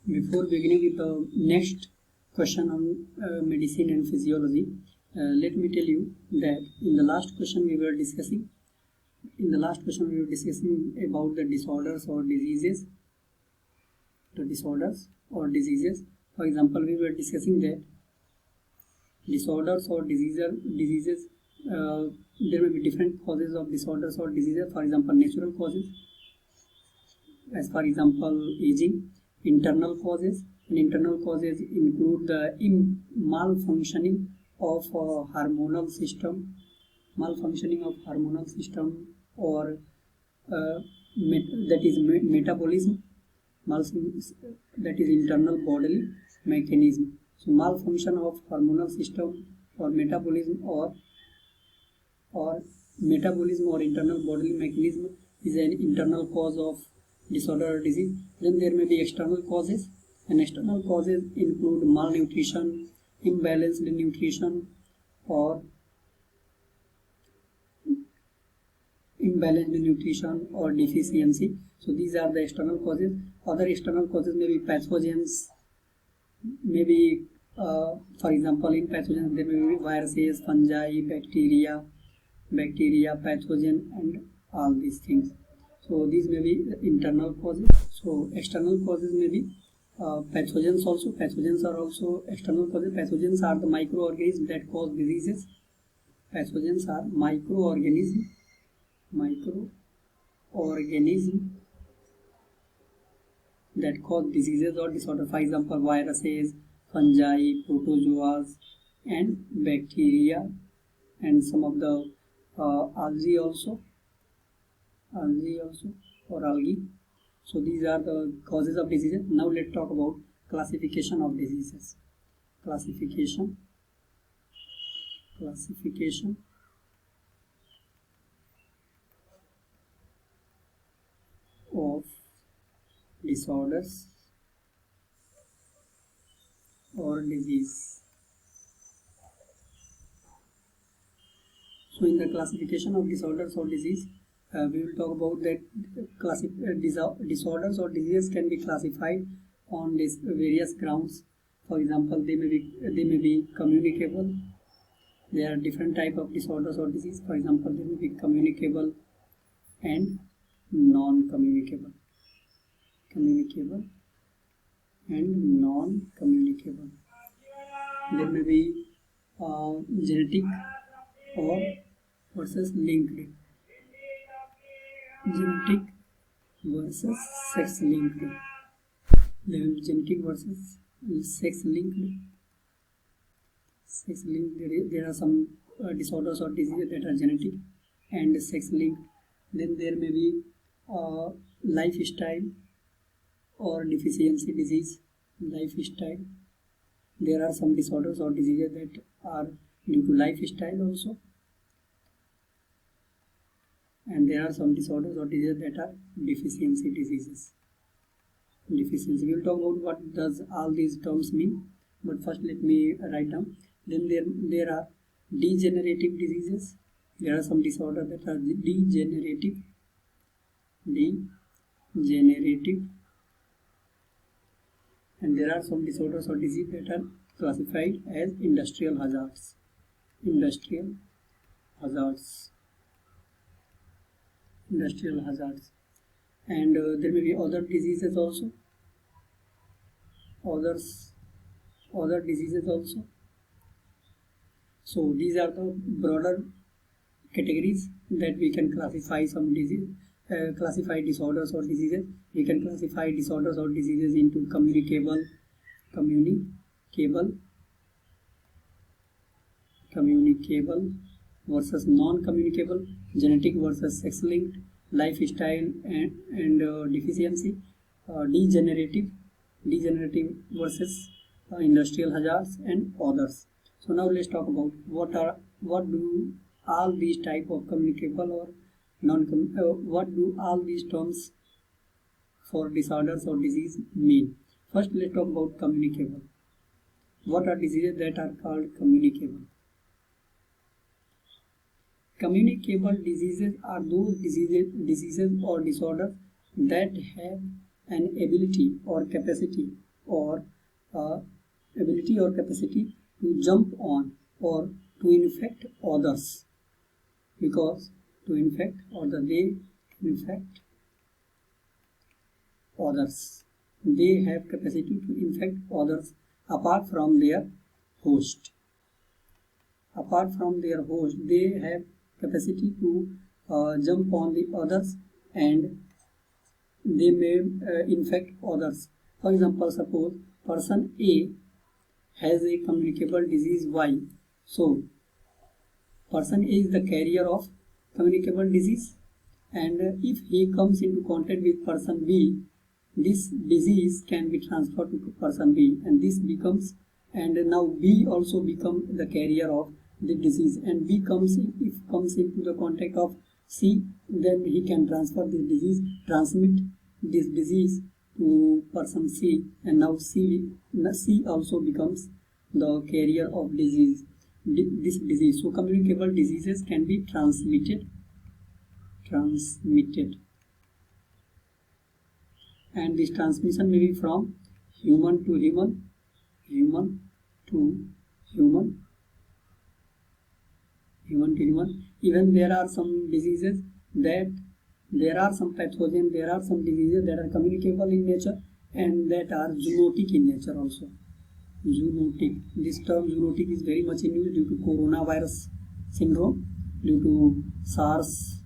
Before beginning with the next question on medicine and physiology, let me tell you that in the last question we were discussing about the disorders or diseases. For example, we were discussing that disorders or diseases. There may be different causes of disorders or diseases. For example, natural causes, as for example, aging. Internal causes, and internal causes include the malfunctioning of hormonal system, or that is metabolism, that is internal bodily mechanism. So malfunction of hormonal system or metabolism or internal bodily mechanism is an internal cause of disorder or disease. Then there may be external causes, and external causes include malnutrition, imbalanced nutrition, or deficiency. So these are the external causes. Other external causes may be pathogens, maybe for example, in pathogens there may be viruses, fungi, bacteria, pathogen, and all these things. So these may be internal causes. So external causes may be pathogens also. Pathogens are also external causes. Pathogens are the microorganisms that cause diseases. Pathogens are microorganisms that cause diseases or disorder. For example, viruses, fungi, protozoas, and bacteria, and some of the algae also. So these are the causes of diseases. Now let's talk about classification of diseases. Classification of disorders or disease. So in the classification of disorders or disease, we will talk about that disorders or diseases can be classified on these various grounds. For example, they may be communicable. There are different types of disorders or disease. For example, they may be communicable and non-communicable. There may be genetic or versus linked. Genetic versus sex linked. There will be genetic versus sex linked. There are some disorders or diseases that are genetic and sex linked. Then there may be lifestyle or deficiency disease. Lifestyle. There are some disorders or diseases that are due to lifestyle also. And there are some disorders or diseases that are deficiency diseases. We will talk about what does all these terms mean. But first let me write down. Then there are degenerative diseases. There are some disorders that are degenerative. And there are some disorders or diseases that are classified as industrial hazards. And there may be other diseases also. Other diseases also. So these are the broader categories that we can classify some disease. Classify disorders or diseases. We can classify disorders or diseases into communicable versus non-communicable, genetic versus sex-linked, lifestyle and deficiency, degenerative versus industrial hazards, and others. So now let's talk about what do all these type of communicable or what do all these terms for disorders or disease mean. First, let's talk about communicable. What are diseases that are called communicable? Communicable diseases are those diseases or disorders that have an ability or capacity or ability or capacity to jump on or to infect others, because to infect others, they infect others, they have capacity to infect others apart from their host. Apart from their host, they have capacity to jump on the others and they may infect others. For example, suppose person A has a communicable disease Y. So person A is the carrier of communicable disease, and if he comes into contact with person B, this disease can be transferred to person B, and this becomes, and now B also become the carrier of the disease, and B comes into the contact of C, then he can transfer this disease, transmit this disease to person C, and now C also becomes the carrier of this disease. So communicable diseases can be transmitted, and this transmission may be from human to human, human to human, human to human. Even there are some diseases that there are some pathogens, there are some diseases that are communicable in nature and that are zoonotic in nature also. Zoonotic. This term zoonotic is very much in use due to coronavirus syndrome, due to SARS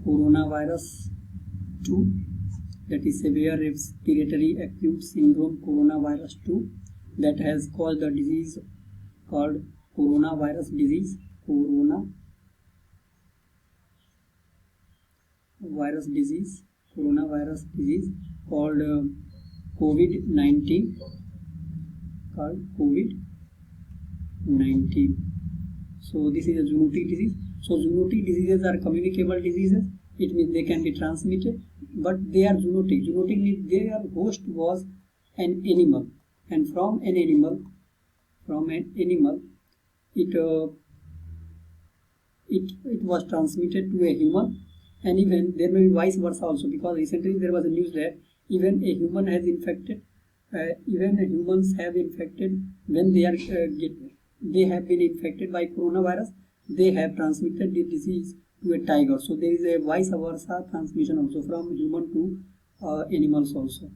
coronavirus 2, that is severe respiratory acute syndrome coronavirus 2, that has caused the disease called coronavirus disease, coronavirus disease called COVID-19, So this is a zoonotic disease. So zoonotic diseases are communicable diseases. It means they can be transmitted, but they are zoonotic. Zoonotic means their host was an animal, and from an animal, it was transmitted to a human, and even there may be vice versa also, because recently there was a news that even a human has infected, humans have infected when they are they have been infected by coronavirus, they have transmitted the disease to a tiger. So there is a vice versa transmission also from human to animals also.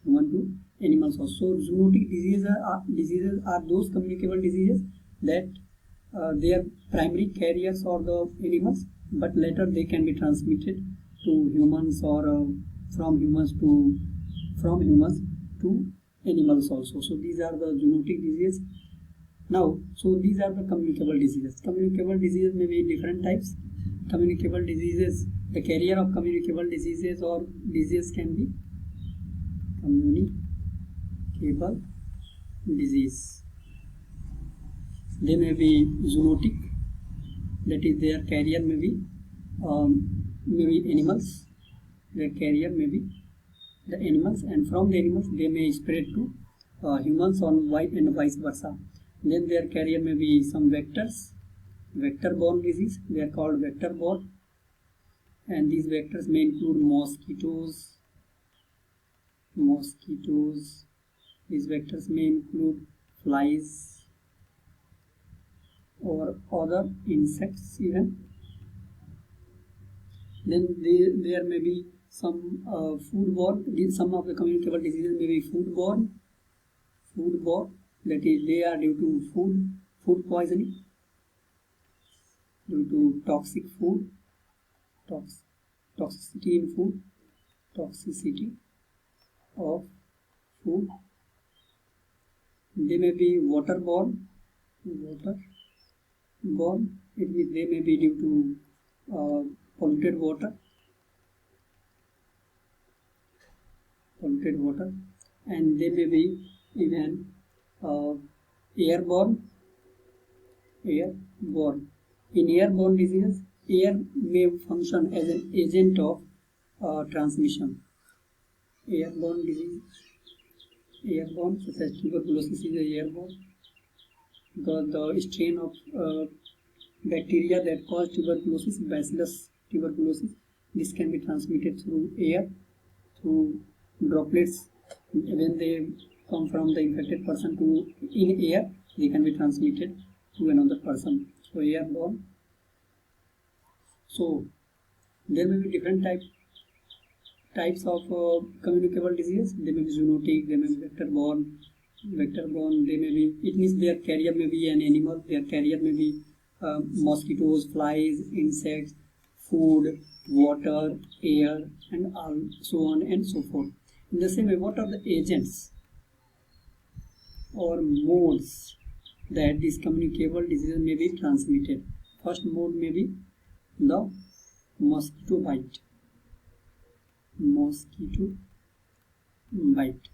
So zoonotic diseases are those communicable diseases that their primary carriers are the animals, but later they can be transmitted to humans or from humans to animals also. So these are the zoonotic diseases. Now, so these are the communicable diseases. Communicable diseases may be different types. Communicable diseases, the carrier of communicable diseases or diseases can be communicable disease. They may be zoonotic, that is their carrier may be animals. Their carrier may be the animals, and from the animals they may spread to humans and vice versa. Then their carrier may be some vectors, vector-borne disease. They are called vector-borne, and these vectors may include mosquitoes. These vectors may include flies or other insects even. Then there may be some foodborne. Some of the communicable diseases may be foodborne, that is they are due to food poisoning, due to toxic food, toxicity in food, toxicity of food. They may be waterborne. It means they may be due to polluted water, and they may be even airborne. In airborne diseases, air may function as an agent of transmission. Airborne disease, such as tuberculosis is airborne, because the strain of bacteria that cause tuberculosis, Bacillus tuberculosis, this can be transmitted through air, through droplets when they come from the infected person to in air, they can be transmitted to another person. So airborne. So there may be different types of communicable diseases. They may be zoonotic, they may be vector-borne. They may be, it means their carrier may be an animal, their carrier may be mosquitoes, flies, insects, food, water, air, and all, so on and so forth. In the same way, what are the agents or modes that these communicable diseases may be transmitted? First mode may be the mosquito bite.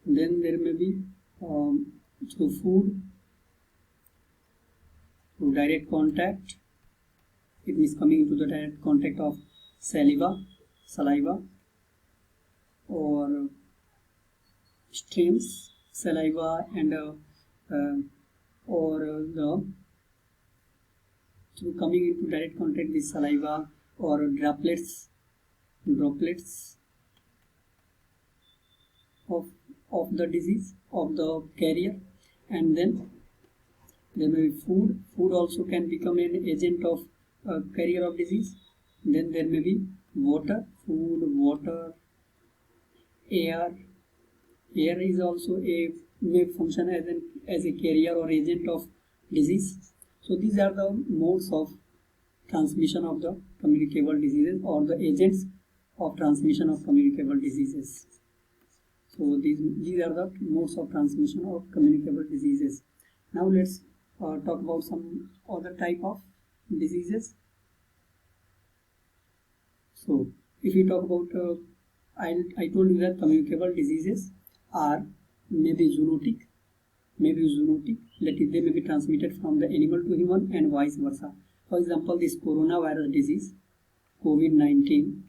Then there may be through food, through direct contact. It means coming into the direct contact of saliva, or streams, saliva, and through coming into direct contact with saliva or droplets of the disease, of the carrier. And then there may be food also can become an agent of carrier of disease. Then there may be water, air is also may function as a carrier or agent of disease. So these are the modes of transmission of the communicable diseases, or the agents of transmission of communicable diseases. So these are the modes of transmission of communicable diseases. Now let's talk about some other type of diseases. So if we talk about, I told you that communicable diseases are maybe zoonotic. That is, they may be transmitted from the animal to human and vice versa. For example, this coronavirus disease, COVID-19.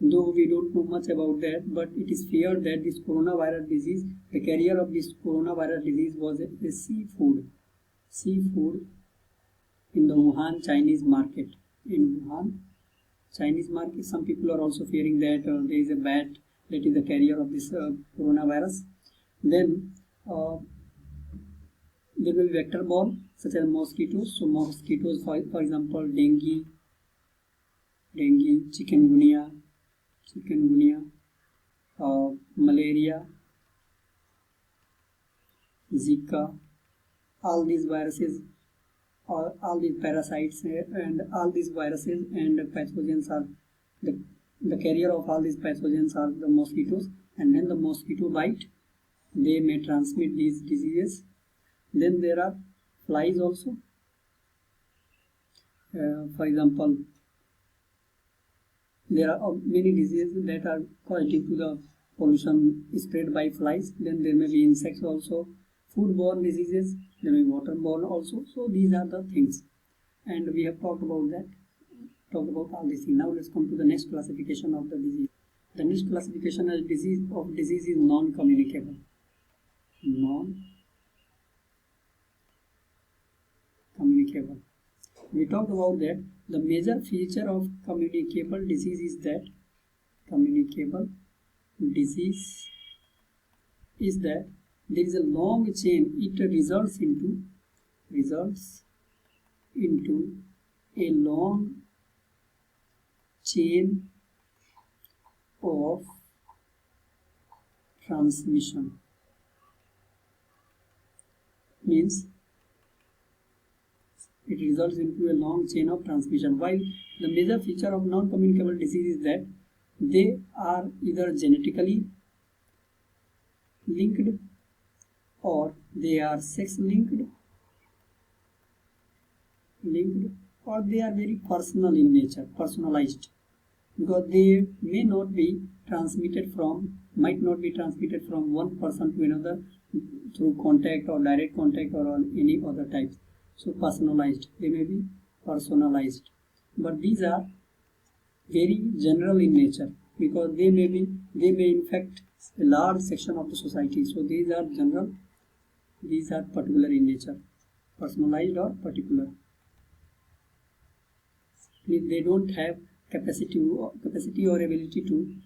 Though we don't know much about that, but it is feared that this coronavirus disease, the carrier of this coronavirus disease was a seafood in the Wuhan Chinese market. In Wuhan Chinese market, some people are also fearing that there is a bat that is the carrier of this coronavirus. Then there will be vector-borne, such as mosquitoes. So mosquitoes, for example, dengue, chikungunya, malaria, Zika. All these viruses, all these parasites, and all these viruses and pathogens are the carrier of all these pathogens are the mosquitoes. And when the mosquito bite, they may transmit these diseases. Then there are flies also. For example, there are many diseases that are caused due to the pollution spread by flies. Then there may be insects also, foodborne diseases, there may be waterborne also. So these are the things, and we have talked about all these things. Now let's come to the next classification of the disease. The next classification of disease is non-communicable. We talked about that the major feature of communicable disease is that there is a long chain. It results into a long chain of transmission. Means it results into a long chain of transmission. While the major feature of non-communicable disease is that they are either genetically linked or they are sex linked, or they are very personal in nature, personalized, because they might not be transmitted from one person to another through contact or direct contact or on any other types. So personalized, they may be personalized, but these are very general in nature, because they may infect a large section of the society. So these are general, these are particular in nature, personalized or particular. They don't have capacity or ability to